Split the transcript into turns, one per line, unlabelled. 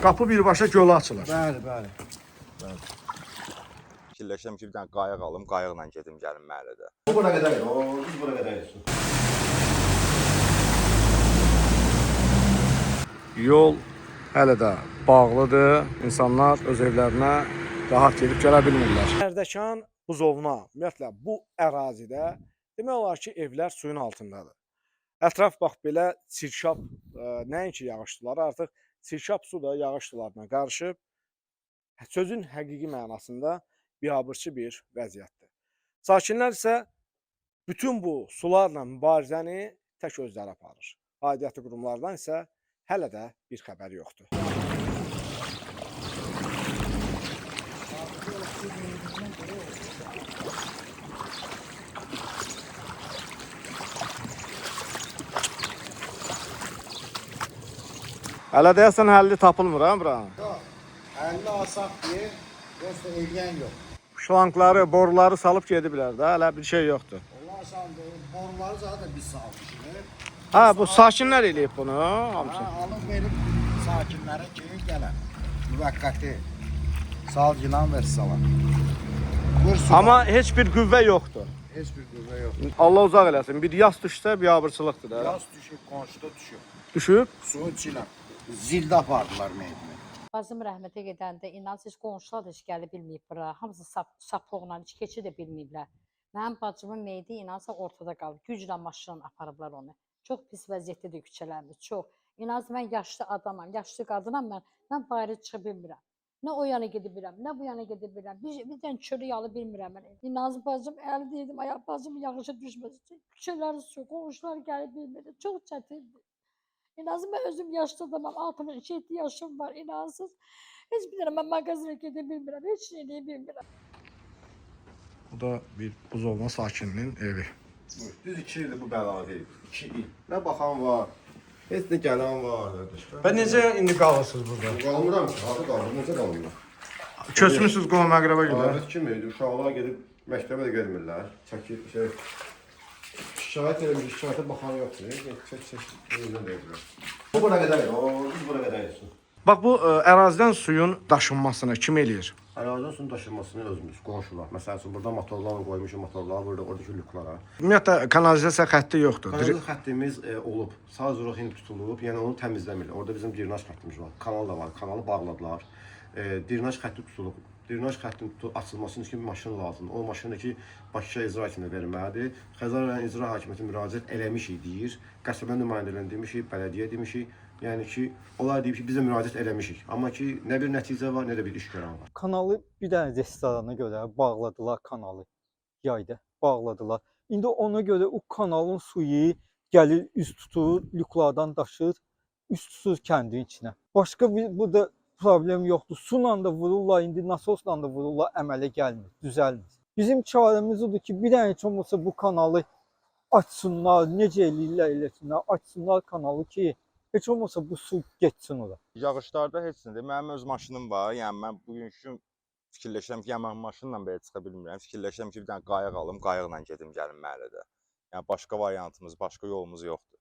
Qapı birbaşa gölə açılır.
Bəli.
Fikirləşirəm ki, bir dənə qayıq alım, qayıqla gedim gəlim məhəllədə.
Bu bura qədər, biz bura qədəriz.
Yol hələ də bağlıdır. İnsanlar öz evlərinə rahat gedib gələ bilmirlər. Sərdəkan buzovna, ümumiyyətlə bu ərazidə demək olar ki, evlər suyun altındadır. Ətraf bax belə çirkab, nəinki yağış suları, artıq çirkab su da yağış sularına qarışıb sözün həqiqi mənasında biabırçı bir vəziyyətdir. Sakinlər isə bütün bu sularla mübarizəni tək özləri aparır. Aidiyyatı qurumlardan isə hələ də bir xəbər yoxdur. Hələ deyəsən həlli tapılmır ha bura?
Yox, 50 asaq deyir, yoxsa eləyən yox.
Şlankları, boruları salıb gediblər də, hələ bir şey yoxdur.
Allah sandı, boruları zaten biz salmışıq.
Ha, bu sakinlər eləyib bunu hamısı.
Alıb verib sakinlərə ki, gələn. Müvəqqəti salgılan və salan.
Amma heç bir qüvvə yoxdur.
Heç bir qüvvə yox.
Allah uzaq eləsin. Bir yas düşsə biabırçılıqdır da.
Yaz düşüb, qonşuda düşüb.
Düşüb?
Suyun içilə zildə apardılar meyvini.
Qazım rəhmətə gedəndə inan siz qonşular da heç gəlib bilməyib bura. Hamısı sapıqla heç keçə də bilməyiblər. Mənim bacımın meyidi inansa ortada qalıb. Güclə maşınla aparıblar onu. Çox pis vəziyyətdədir küçələrimiz, çox. İnan mən yaşlı adamam, yaşlı qadınam mən. Mən bayıra çıxa bilmirəm. Nə o yana gedə bilirəm, nə bu yana gedə bilirəm. Bir dənə çörək ala bilmirəm mən. İnaz bacım əli deyildim, ayaq bacım yağışa düşməsin. Küçələri su, qonşular gəlib bilmirdi. Çox çətindir. İnanın mən özüm yaşlı adamam, 67 yaşım var, inansız. Heç bilmirəm, mən mağazaya gedə bilmirəm, heç nə eləyə bilmirəm.
Bu da bir buzovna sakininin evi.
Düz 2 ildir bu bəladayıq. 2 il. Nə baxan var, heç də gələn var.
Və necə indi qalırsınız burada?
Qalmıram ki, harda qalmıram, necə qalmıram?
Köçmüsünüz qonaq əqrəbə görə.
Adət kimi idi, uşaqlar gedib məktəbə də gəlmirlər. Çəkib, şikayət eləmiş, şikayətə baxan yoxdur. Çək, yerindən deyirlər. Bu bura qədər, biz bura qədəriz.
Bax bu ərazidən suyun daşınmasını kim eləyir?
Ərazinin suyun daşınmasını özümüz, qonşular. Məsəl üçün, burada motorlarla qoymuşuq, motorları burada, oradakı lüklara.
Ümumiyyətlə, kanalizasiya xətti yoxdur.
Kanalizasiya xəttimiz olub, sadəcə olaraq indi tutulub, yəni onu təmizləmirlər. Orada bizim drenaj xəttimiz var, kanal da var, kanalı bağladılar. Drenaj xətti tutulub. Drenaj xəttinin açılması üçün maşın lazımdır. O maşındakı Bakıya icra hakimə verməlidir. Xəzər rayon icra hakimiyyətinə müraciət eləmişik deyir. Qəsəbə nümayəndələrinə demişik, bələdiyyə demişik. Yəni ki, onlar deyib ki, biz də müraciət eləmişik. Amma ki, nə bir nəticə var, nə də bir iş görən var.
Kanalı bir dənə restorana görə bağladılar kanalı. Yayda bağladılar. İndi ona görə o kanalın suyu gəlir, üst tutur, lüklardan daşır, üst tutur kəndin içinə. Başqa bir burada problem yoxdur. Sulla da vururlar, indi nasosla da vururlar, əmələ gəlmir, düzəlmir. Bizim çarəmiz odur ki, bir dənə heç olmasa bu kanalı açsınlar, necə eləyirlər eləsinlər, açsınlar kanalı ki, heç olmasa bu su getsin ora.
Yağışlarda heç nədir. Mənim öz maşınım var. Yəni mən bugünkü fikirləşirəm ki, mən maşınla belə çıxa bilmirəm. Fikirləşirəm ki, bir dənə qayıq alım, qayıqla gedim gəlim məhəllədə. Yəni başqa variantımız, başqa yolumuz yoxdur.